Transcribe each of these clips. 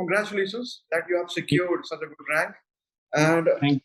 congratulations that you have secured such a good rank. And Thank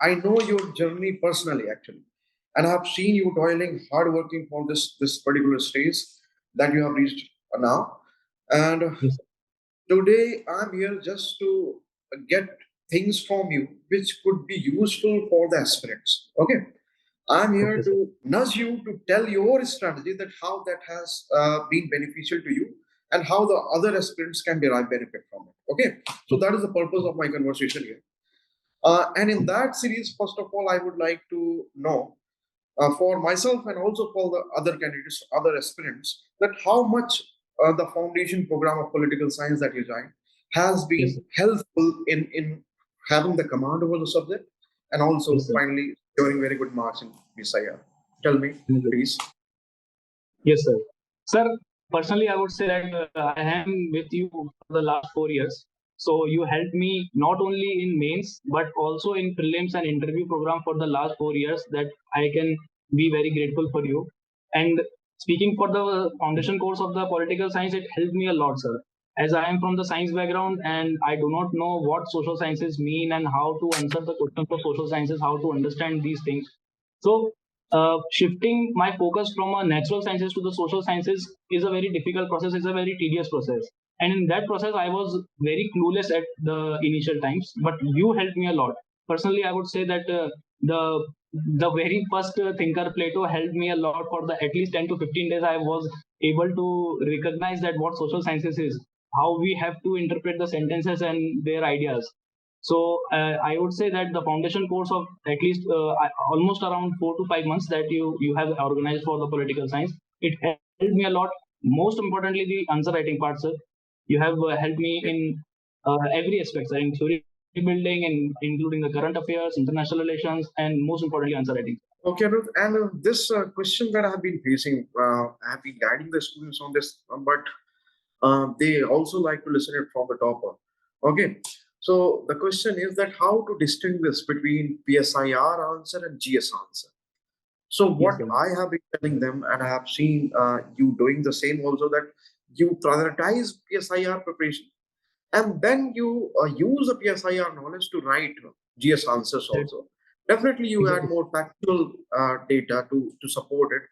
I know your journey personally, actually, and I have seen you toiling, hardworking for this particular stage that you have reached now. And you, sir. today I'm here just to get things from you which could be useful for the aspirants. Okay, I'm here Okay, sir. to nudge you to tell your strategy that how that has been beneficial to you and how the other aspirants can derive benefit from it. Okay, so that is the purpose of my conversation here. And in that series, first of all, I would like to know for myself and also for the other candidates, other aspirants, that how much the foundation program of political science that you joined has Yes, been sir. helpful in having the command over the subject and also Yes, sir. finally scoring very good marks in PSIR. Tell me, please. Yes, sir. Sir, personally, I would say that I am with you for the last 4 years. So you helped me not only in mains, but also in prelims and interview program for the last 4 years, that I can be very grateful for you. And speaking for the foundation course of the political science, it helped me a lot, sir. As I am from the science background and I do not know what social sciences mean and how to answer the question for social sciences, how to understand these things. So shifting my focus from a natural sciences to the social sciences is a very difficult process. It's a very tedious process, and in that process, I was very clueless at the initial times. But you helped me a lot. Personally, I would say that the very first thinker Plato helped me a lot for the at least 10 to 15 days. I was able to recognize that what social sciences is, how we have to interpret the sentences and their ideas. So I would say that the foundation course of at least almost around 4 to 5 months that you have organized for the political science, it helped me a lot. Most importantly, the answer writing part, sir. You have helped me in every aspect, sir, in theory building and including the current affairs, international relations, and most importantly, answer writing. Okay, Ruth, and this question that I have been facing, I have been guiding the students on this, but they also like to listen it from the topper. Okay, so the question is that how to distinguish between PSIR answer and GS answer. So Yes, what sir. I have been telling them, and I have seen you doing the same also, that you prioritize PSIR preparation, and then you use the PSIR knowledge to write GS answers That, also. Definitely, you add exactly. more factual data to support it,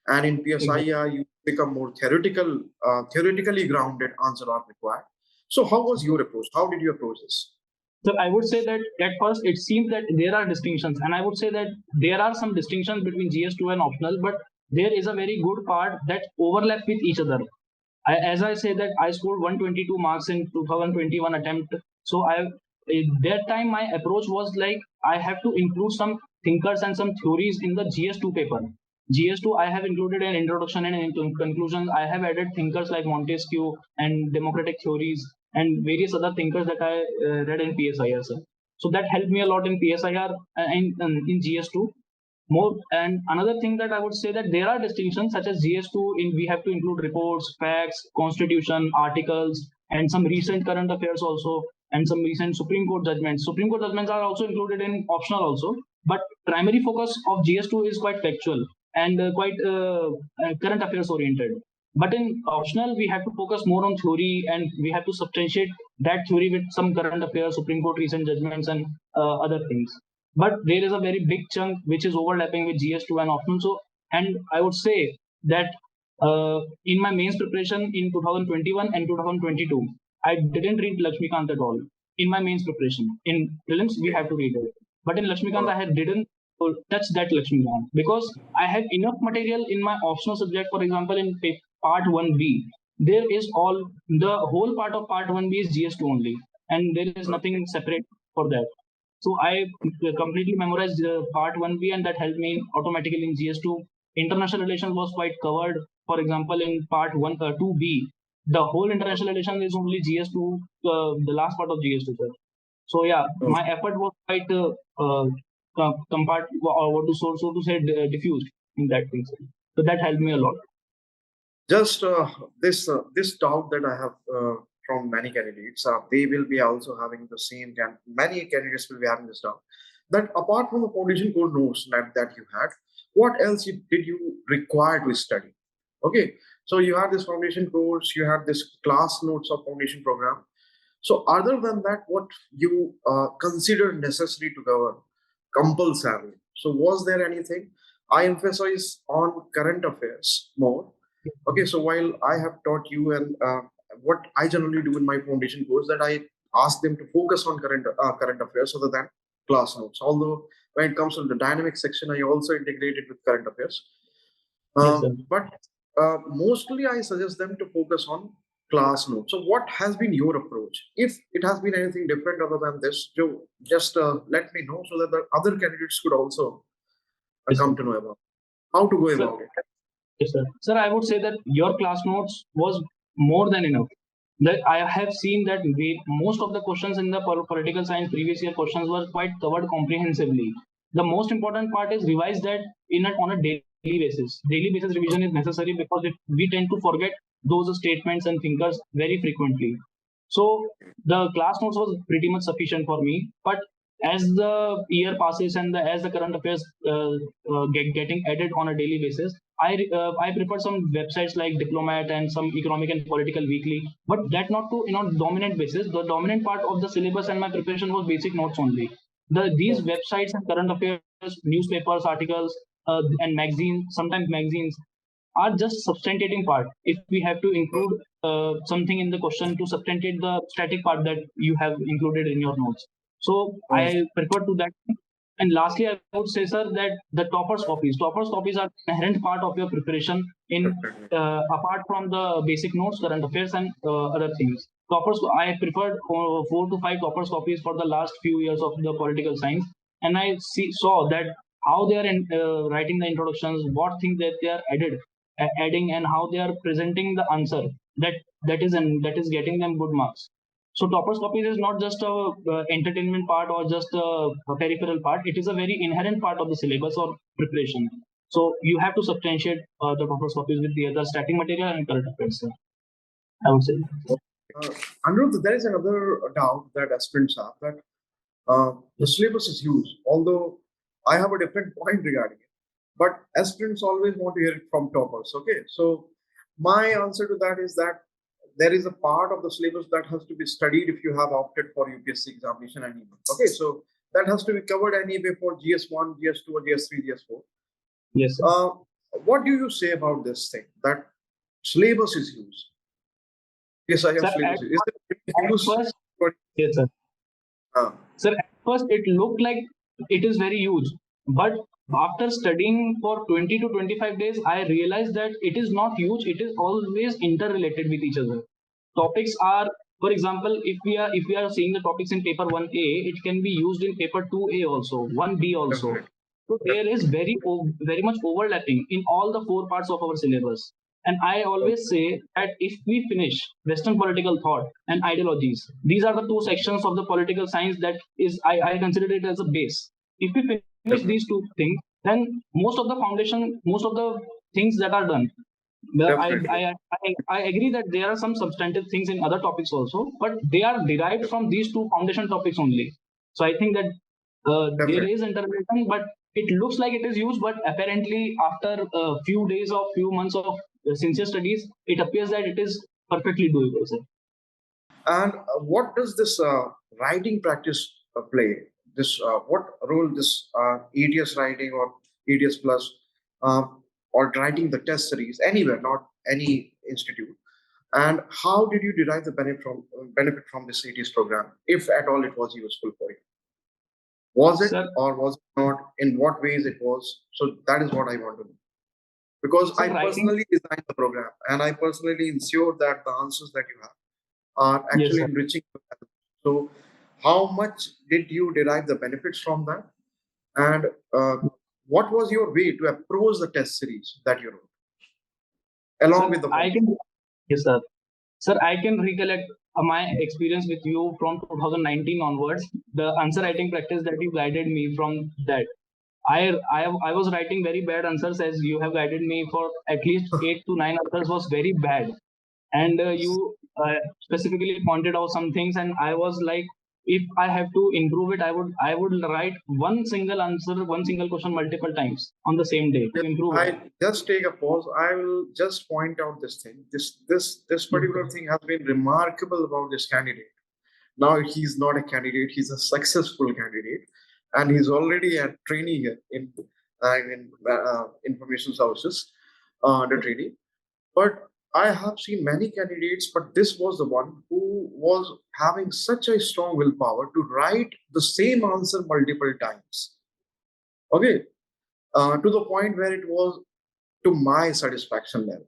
and in Exactly. PSIR you become more theoretically grounded answer are required. So, how was your approach? How did you approach this? So I would say that at first it seems that there are distinctions, and I would say that there are some distinctions between GS2 and optional, but there is a very good part that overlap with each other. As I say that I scored 122 marks in 2021 attempt. So at that time my approach was like I have to include some thinkers and some theories in the GS2 paper. GS2 I have included an introduction and in conclusions. I have added thinkers like Montesquieu and democratic theories and various other thinkers that I read in PSIR. Sir. So that helped me a lot in PSIR and in GS2 more. And another thing that I would say that there are distinctions such as GS2 in we have to include reports, facts, constitution, articles, and some recent current affairs also, and some recent Supreme Court judgments. Supreme Court judgments are also included in optional also, but primary focus of GS2 is quite factual and quite current affairs oriented. But in optional, we have to focus more on theory and we have to substantiate that theory with some current affairs, Supreme Court recent judgments, and other things. But there is a very big chunk which is overlapping with GS2 and optional. So, and I would say that in my mains preparation in 2021 and 2022, I didn't read Lakshmikant at all in my mains preparation. In prelims, we have to read it. But in Lakshmikant, I had didn't touch that Lakshmikant because I have enough material in my optional subject. For example, in part 1B, there is all the whole part of part 1B is GS2 only, and there is nothing separate for that. So I completely memorized part 1B, and that helped me automatically in GS2. International relations was quite covered. For example, in part 2B, the whole international relations is only GS2, the last part of GS2. Sir. So yeah, my effort was quite or what to so to say diffused in that thing. So that helped me a lot. Just this doubt that I have from many candidates, they will be also having the same. Many candidates will be having this doubt that apart from the foundation core notes that you had, what else did you require to study? Okay, so you had this foundation course, you had this class notes of foundation program. So other than that, what you consider necessary to cover compulsorily? So was there anything? I emphasize on current affairs more. Okay, so while I have taught you and what I generally do in my foundation course, that I ask them to focus on current affairs other than class notes. Although when it comes to the dynamic section, I also integrate it with current affairs. Yes, sir. But mostly I suggest them to focus on class notes. So what has been your approach? If it has been anything different other than this, just let me know so that the other candidates could also Yes, come sir. to know about how to go Sir, about it. yes, sir. Sir, I would say that your class notes was more than enough. That I have seen that most of the questions in the political science previous year questions were quite covered comprehensively. The most important part is revise that on a daily basis. Daily basis revision is necessary because we tend to forget those statements and thinkers very frequently. So the class notes was pretty much sufficient for me. But as the year passes and as the current affairs getting added on a daily basis, I prefer some websites like Diplomat and some Economic and Political Weekly, but that not to dominant basis. The dominant part of the syllabus and my preparation was basic notes only. These websites and current affairs, newspapers, articles, and magazines, sometimes magazines, are just substantiating part. If we have to include something in the question to substantiate the static part that you have included in your notes. So I prefer to that. And lastly, I would say, sir, that the toppers copies are inherent part of your preparation in apart from the basic notes, current affairs, and other things. Toppers, I preferred 4 to 5 toppers copies for the last few years of the political science, and I saw that how they are writing the introductions, what things that they are adding, and how they are presenting the answer that is getting them good marks. So toppers copies is not just a entertainment part or just a peripheral part. It is a very inherent part of the syllabus or preparation. So you have to substantiate the toppers copies with the other static material and current affairs. Sir. I would say. Anirudh, there is another doubt that aspirants have that the syllabus is huge, although I have a different point regarding it. But aspirants always want to hear it from toppers. Okay, so my answer to that is that there is a part of the syllabus that has to be studied if you have opted for UPSC examination anyway. Okay, so that has to be covered anyway for GS1, GS2, or GS3, GS4. Yes, sir. What do you say about this thing that syllabus is huge? Yes, I have syllabus. Is it first, yes, sir. Sir, at first it looked like it is very huge, but after studying for 20 to 25 days, I realized that it is not huge. It is always interrelated with each other. Topics are, for example, if we are seeing the topics in paper 1A, it can be used in paper 2A also, 1B also. So there is very much overlapping in all the 4 parts of our syllabus. And I always say that if we finish Western political thought and ideologies, these are the 2 sections of the political science that is I consider it as a base. If we finish these 2 things, then most of the foundation, most of the things that are done. I agree that there are some substantive things in other topics also, but they are derived from these 2 foundation topics only. So I think that there is interrelation, but it looks like it is used, but apparently after a few days or few months of sincere studies, it appears that it is perfectly doable, sir. And what does this writing practice play? This what role this ETS writing or ETS plus or writing the test series anywhere, not any institute? And how did you derive the benefit from this ETS program, if at all it was useful for you? Was it or was it not? In what ways it was? So that is what I want to know. Because I personally designed the program and I personally ensured that the answers that you have are actually enriching. So how much did you derive the benefits from that? And what was your way to approach the test series that you wrote? Along with the yes, sir. Sir, I can recollect my experience with you from 2019 onwards. The answer writing practice that you guided me from that. I was writing very bad answers as you have guided me for at least 8 to 9 answers was very bad. And you specifically pointed out some things, and I was like, if I have to improve it, I would write one single answer, one single question multiple times on the same day to improve it. Just take a pause. I will just point out this thing. This particular thing has been remarkable about this candidate. Now he's not a candidate; he's a successful candidate, and he's already a trainee here in information services, the trainee. But I have seen many candidates, but this was the one who was having such a strong willpower to write the same answer multiple times. Okay, to the point where it was to my satisfaction level.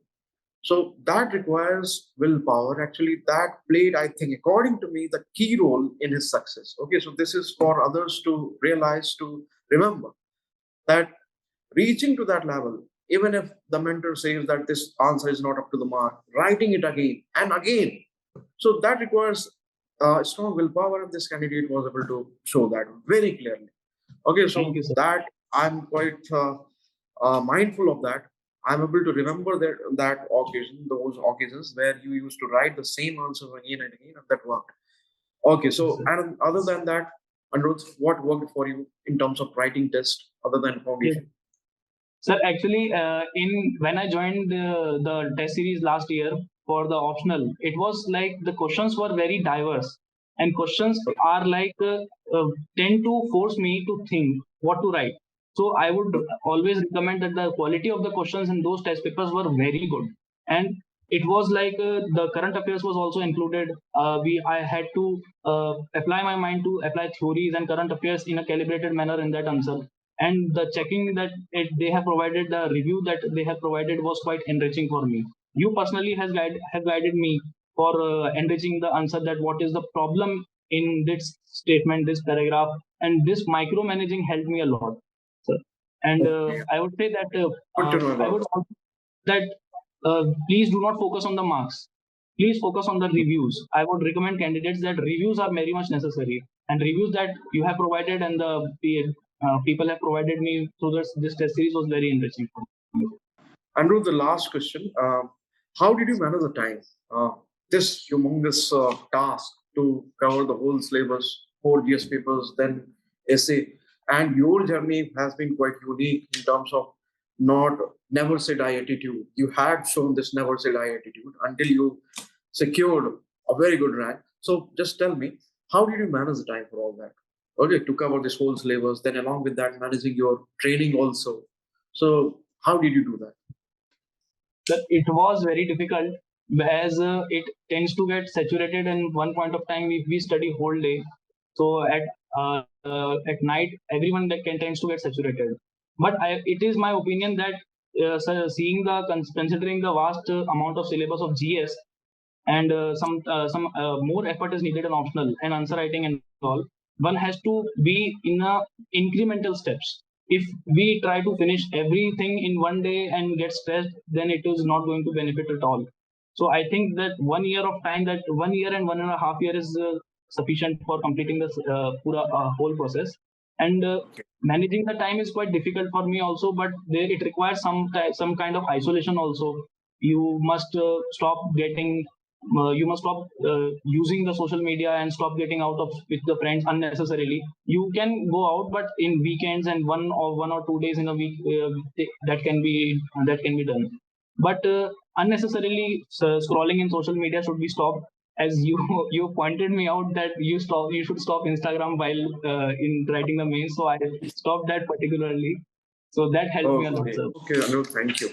So that requires willpower. Actually, that played, I think, according to me, the key role in his success. Okay, so this is for others to realize, to remember that reaching to that level, even if the mentor says that this answer is not up to the mark, writing it again and again. So that requires strong willpower, and this candidate was able to show that very clearly. Okay, so Thank you, sir. that I'm quite mindful of that. I'm able to remember those occasions where you used to write the same answers again and again, and that worked. Okay, so and other than that, Anirudh, what worked for you in terms of writing test other than foundation? Sir, actually, when I joined the test series last year for the optional, it was like the questions were very diverse, and questions are like tend to force me to think what to write. So I would always recommend that the quality of the questions in those test papers were very good, and it was like the current affairs was also included. I had to apply my mind to apply theories and current affairs in a calibrated manner in that answer, and the checking that they have provided, the review that they have provided was quite enriching for me. You personally have guided me for enriching the answer, that what is the problem in this statement, this paragraph, and this micromanaging helped me a lot, sir. And I would say that I would also that please do not focus on the marks. Please focus on the reviews. I would recommend candidates that reviews are very much necessary, and reviews that you have provided and the people have provided me through this test series was very enriching for me. Andrew, the last question. How did you manage the time? This humongous task to cover the whole syllabus, 4 GS papers, then essay, and your journey has been quite unique in terms of not never say die attitude. You had shown this never say die attitude until you secured a very good rank. So just tell me, how did you manage the time for all that? Okay, to cover this whole syllabus, then along with that, managing your training also. So how did you do that? But it was very difficult, as it tends to get saturated in one point of time if we study whole day. So at night, everyone that tends to get saturated. But it is my opinion that considering the vast amount of syllabus of GS, and some more effort is needed in optional and answer writing and all, one has to be in a incremental steps. If we try to finish everything in one day and get stressed, then it is not going to benefit at all. So I think that 1 year of time, that 1 year and 1.5 years is sufficient for completing this whole process. And managing the time is quite difficult for me also, but it requires some kind of isolation also. You must stop getting you must stop using the social media and stop getting out of with the friends unnecessarily. You can go out, but in weekends and 1 or 2 days in a week, that can be done. But unnecessarily scrolling in social media should be stopped. As you you pointed me out that you should stop Instagram while in writing the mail, so I stopped that particularly. So that helped me a lot, sir. Okay, Anu, thank you.